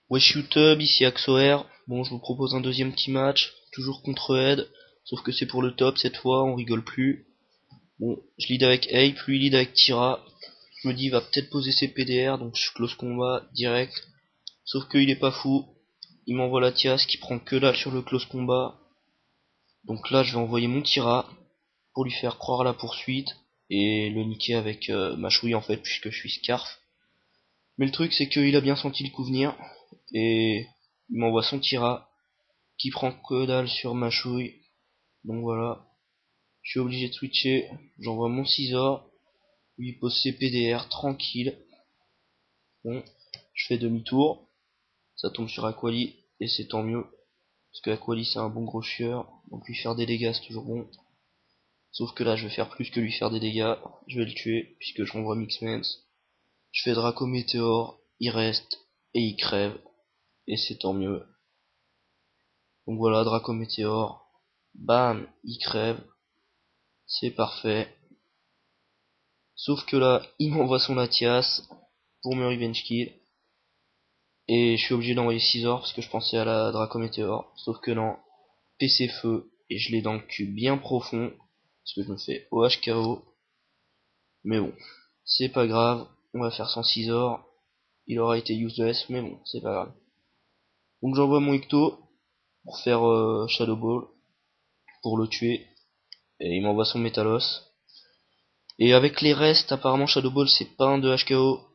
Wesh YouTube, ici Axoer. Bon, je vous propose un deuxième petit match, toujours contre Ed, sauf que c'est pour le top cette fois, on rigole plus. Bon, je lead avec Ape, lui lead avec Tira. Je me dis, il va peut-être poser ses PDR, donc je close combat direct. Sauf qu'il est pas fou, il m'envoie la Tias qui prend que dalle sur le close combat. Donc là, je vais envoyer mon Tira pour lui faire croire à la poursuite et le niquer avec ma chouille en fait, puisque je suis Scarf. Mais le truc, c'est qu'il a bien senti le coup venir et il m'envoie son Tira qui prend que dalle sur ma chouille. Donc voilà, je suis obligé de switcher, j'envoie mon Scizor, lui pose ses PDR tranquille. Bon, je fais demi-tour, ça tombe sur Aquali et c'est tant mieux, parce que Aquali c'est un bon gros chieur, donc lui faire des dégâts c'est toujours bon. Sauf que là je vais faire plus que lui faire des dégâts, je vais le tuer puisque je renvoie Mixmans. Je fais Draco Météor, il reste et il crève, et c'est tant mieux. Donc voilà, Draco Météor, bam, il crève, c'est parfait. Sauf que là, il m'envoie son Latias pour me revenge kill. Et je suis obligé d'envoyer Scizor parce que je pensais à la Draco Météor. Sauf que non, PC feu, et je l'ai dans le cul bien profond. Parce que je me fais OHKO. Mais bon, c'est pas grave, on va faire sans Scizor. Il aura été useless, mais bon, c'est pas grave. Donc j'envoie mon Ecto pour faire Shadow Ball, pour le tuer. Et il m'envoie son Metalos. Et avec les restes, apparemment Shadow Ball c'est pas un de HKO.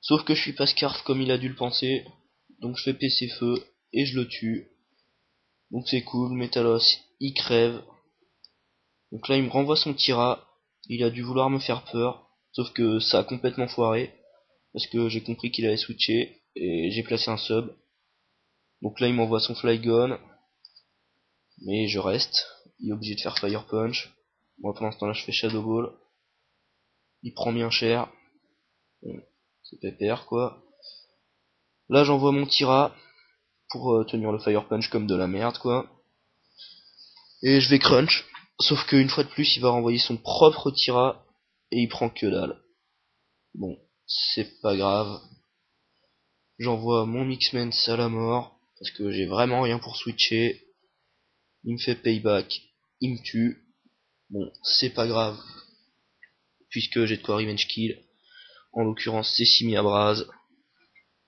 Sauf que je suis pas Scarf comme il a dû le penser. Donc je fais PC feu et je le tue. Donc c'est cool, Metalos il crève. Donc là il me renvoie son Tira. Il a dû vouloir me faire peur. Sauf que ça a complètement foiré. Parce que j'ai compris qu'il allait switcher. Et j'ai placé un sub. Donc là il m'envoie son Flygon. Mais je reste. Il est obligé de faire Fire Punch. Moi pour l'instant là je fais Shadow Ball. Il prend bien cher. Bon, c'est pépère quoi. Là j'envoie mon Tira pour tenir le Fire Punch comme de la merde quoi. Et je vais crunch. Sauf qu'une fois de plus il va renvoyer son propre Tira et il prend que dalle. Bon, c'est pas grave. J'envoie mon Mixman à la mort. Parce que j'ai vraiment rien pour switcher. Il me fait payback. Il me tue. Bon, c'est pas grave. Puisque j'ai de quoi revenge kill. En l'occurrence c'est Simi à Brase.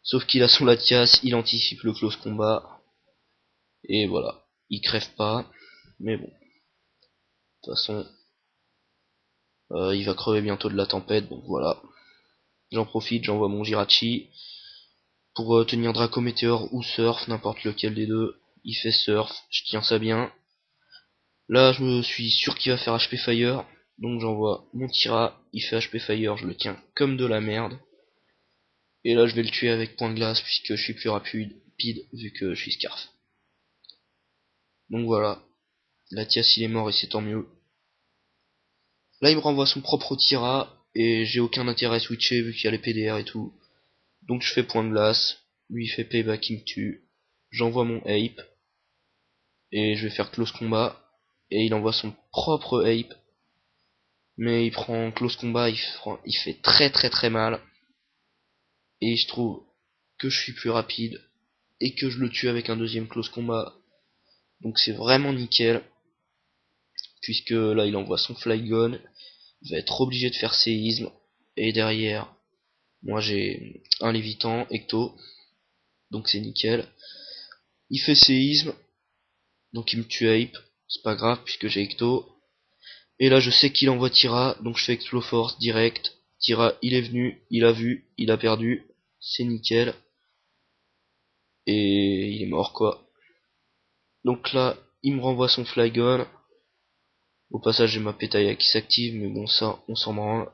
Sauf qu'il a son Latias, il anticipe le close combat. Et voilà. Il crève pas. Mais bon. De toute façon, il va crever bientôt de la tempête, donc voilà. J'en profite, j'envoie mon Jirachi pour tenir Draco Météor ou Surf, n'importe lequel des deux. Il fait Surf, je tiens ça bien. Là, je me suis sûr qu'il va faire HP Fire, donc j'envoie mon Tira, il fait HP Fire, je le tiens comme de la merde. Et là, je vais le tuer avec point de glace puisque je suis plus rapide vu que je suis Scarf. Donc voilà, Latias il est mort et c'est tant mieux. Là, il me renvoie son propre Tira et j'ai aucun intérêt à switcher vu qu'il y a les PDR et tout. Donc je fais point de glace, lui il fait payback, il me tue. J'envoie mon Ape, et je vais faire close combat, et il envoie son propre Ape, mais il prend close combat, il fait très très très mal, et je trouve que je suis plus rapide, et que je le tue avec un deuxième close combat. Donc c'est vraiment nickel, puisque là il envoie son Flygon, il va être obligé de faire séisme, et derrière, moi j'ai un lévitant, Ecto, donc c'est nickel. Il fait séisme, donc il me tue Ape, c'est pas grave puisque j'ai Ecto. Et là je sais qu'il envoie Tira, donc je fais Explo Force direct. Tira il est venu, il a vu, il a perdu, c'est nickel. Et il est mort quoi. Donc là il me renvoie son Flygon. Au passage j'ai ma pétaille qui s'active, mais bon ça on s'en branle.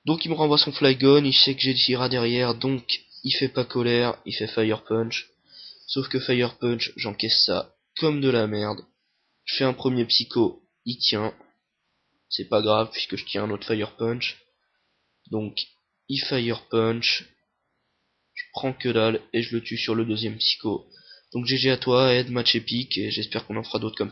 Donc il me renvoie son Flygon, il sait que j'ai Tira derrière, donc il fait pas colère, il fait Fire Punch. Sauf que Fire Punch, j'encaisse ça comme de la merde. Je fais un premier psycho, il tient. C'est pas grave puisque je tiens un autre Fire Punch. Donc, il Fire Punch. Je prends que dalle et je le tue sur le deuxième psycho. Donc GG à toi, Ed, match épique et j'espère qu'on en fera d'autres comme ça.